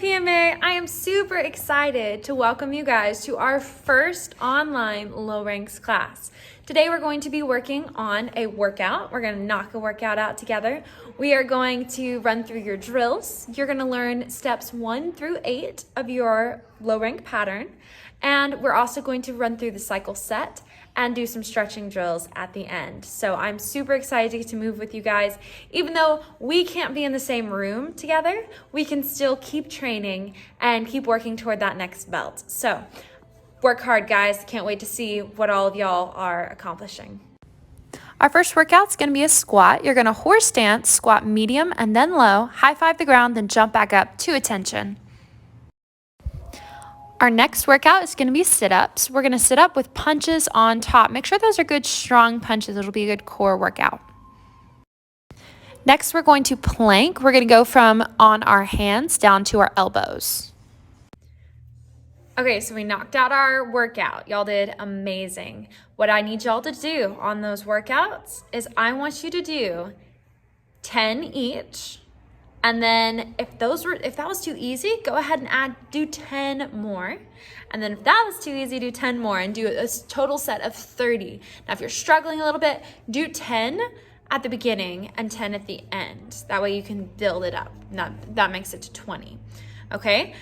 PMA, I am super excited to welcome you guys to our first online low ranks class. Today we're going to be working on a workout. We're going to knock a workout out together. We are going to run through your drills. You're going to learn steps 1 through 8 of your low rank pattern. And we're also going to run through the cycle set and do some stretching drills at the end. So I'm super excited to get to move with you guys. Even though we can't be in the same room together, we can still keep training and keep working toward that next belt. So work hard, guys. Can't wait to see what all of y'all are accomplishing. Our first workout's gonna be a squat. You're gonna horse stance, squat medium and then low, high five the ground, then jump back up to attention. Our next workout is going to be sit-ups. We're going to sit up with punches on top. Make sure those are good, strong punches. It'll be a good core workout. Next, we're going to plank. We're going to go from on our hands down to our elbows. Okay, so we knocked out our workout. Y'all did amazing. What I need y'all to do on those workouts is I want you to do 10 each. And then if that was too easy, go ahead and do 10 more. And then if that was too easy, do 10 more and do a total set of 30. Now, if you're struggling a little bit, do 10 at the beginning and 10 at the end. That way you can build it up. Now, that makes it to 20, okay?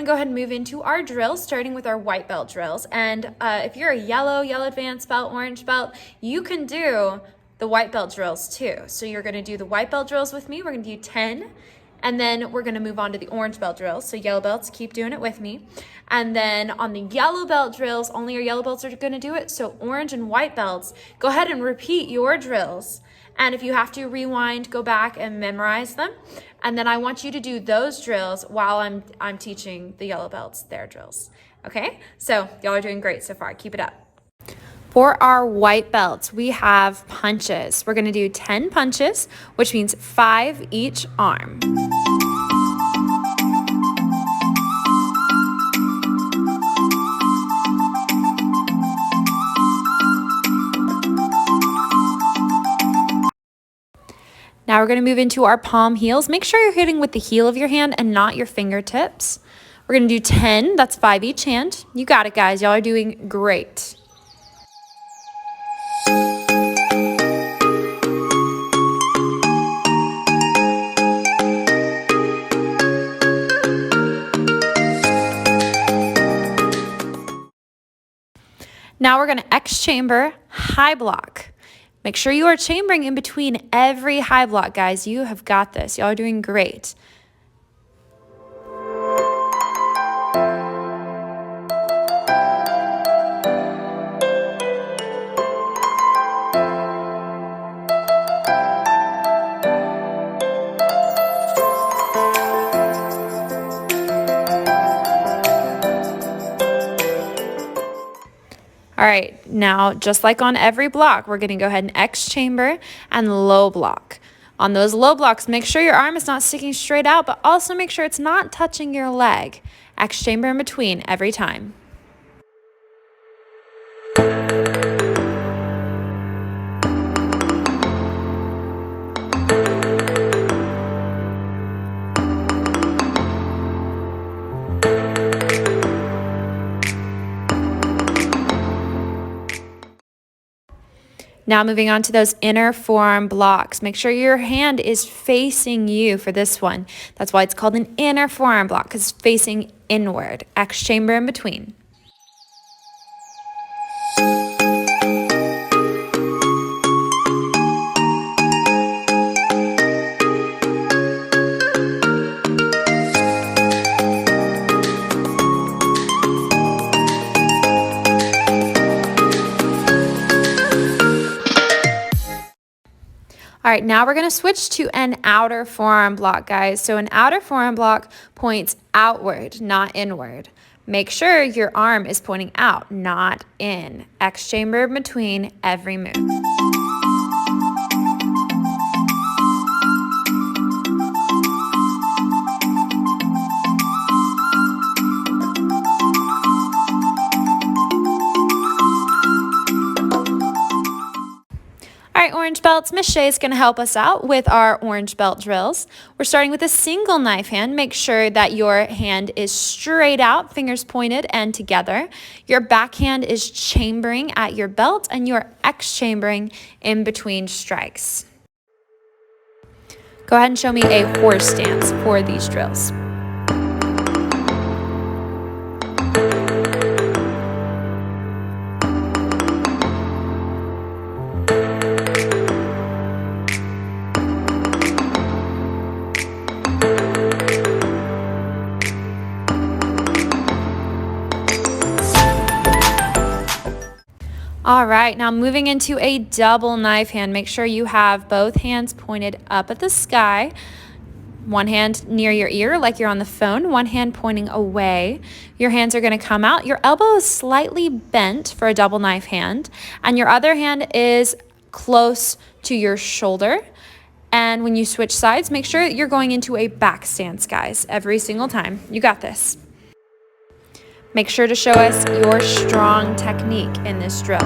Go ahead and move into our drills, starting with our white belt drills. And if you're a yellow advanced belt, orange belt, you can do the white belt drills too. So you're going to do the white belt drills with me. We're going to do 10, and then we're going to move on to the orange belt drills. So yellow belts, keep doing it with me. And then on the yellow belt drills, only your yellow belts are going to do it. So orange and white belts, go ahead and repeat your drills. And if you have to rewind, go back and memorize them. And then I want you to do those drills while I'm teaching the yellow belts their drills. Okay? So y'all are doing great so far. Keep it up. For our white belts, we have punches. We're going to do 10 punches, which means 5 each arm. Now we're going to move into our palm heels. Make sure you're hitting with the heel of your hand and not your fingertips. We're going to do 10. That's 5 each hand. You got it, guys. Y'all are doing great. Now we're going to X chamber, high block. Make sure you are chambering in between every high block, guys. You have got this. Y'all are doing great. All right, now just like on every block, we're going to go ahead and X chamber and low block. On those low blocks, make sure your arm is not sticking straight out, but also make sure it's not touching your leg. X chamber in between every time. Now moving on to those inner forearm blocks. Make sure your hand is facing you for this one. That's why it's called an inner forearm block, because it's facing inward. X chamber in between. All right, now we're going to switch to an outer forearm block, guys. So an outer forearm block points outward, not inward. Make sure your arm is pointing out, not in. X chamber in between every move. All right, orange belts, Miss Shay is going to help us out with our orange belt drills. We're starting with a single knife hand. Make sure that your hand is straight out, fingers pointed and together. Your back hand is chambering at your belt and you're X chambering in between strikes. Go ahead and show me a horse stance for these drills. All right, now moving into a double knife hand. Make sure you have both hands pointed up at the sky. One hand near your ear like you're on the phone, one hand pointing away. Your hands are going to come out. Your elbow is slightly bent for a double knife hand, and your other hand is close to your shoulder. And when you switch sides, make sure you're going into a back stance, guys, every single time. You got this. Make sure to show us your strong technique in this drill.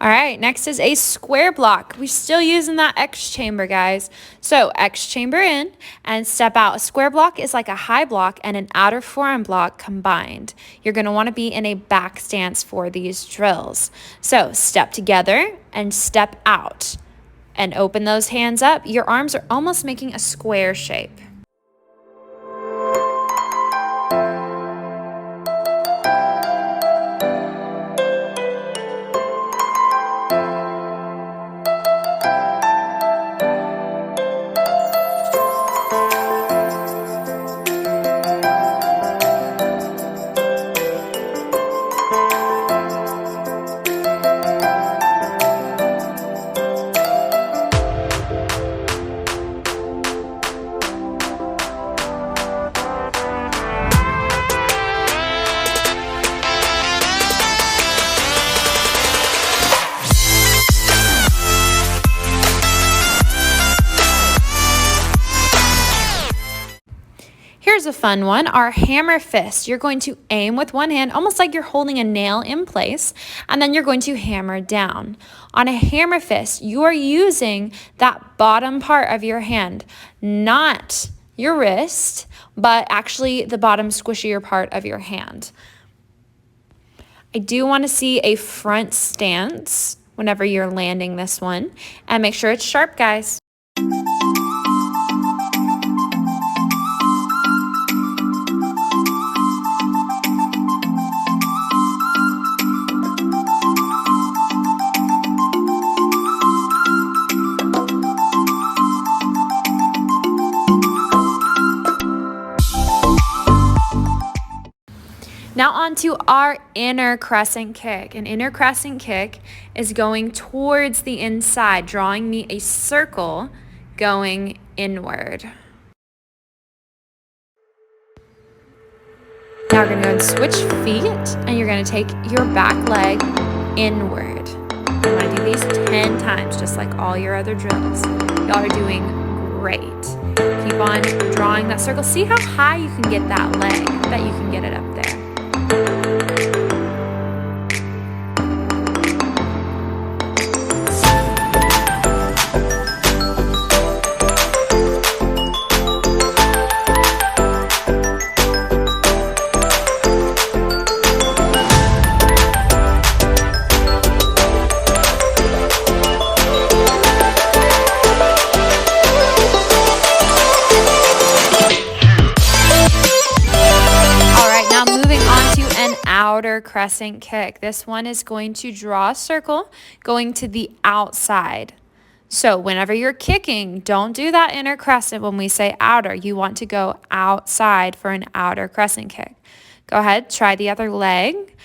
All right, next is a square block. We're still using that X chamber, guys. So X chamber in and step out. A square block is like a high block and an outer forearm block combined. You're going to want to be in a back stance for these drills. So step together and step out and open those hands up. Your arms are almost making a square shape. Here's a fun one, our hammer fist. You're going to aim with one hand, almost like you're holding a nail in place, and then you're going to hammer down. On a hammer fist, you are using that bottom part of your hand, not your wrist, but actually the bottom squishier part of your hand. I do want to see a front stance whenever you're landing this one, and make sure it's sharp, guys. to our inner crescent kick. An inner crescent kick is going towards the inside, drawing me a circle going inward. Now we're going to go and switch feet, and you're going to take your back leg inward. You want to do these 10 times, just like all your other drills. Y'all are doing great. Keep on drawing that circle. See how high you can get that leg, that you can get it up there. Outer crescent kick. This one is going to draw a circle going to the outside. So whenever you're kicking, don't do that inner crescent when we say outer. You want to go outside for an outer crescent kick. Go ahead, try the other leg.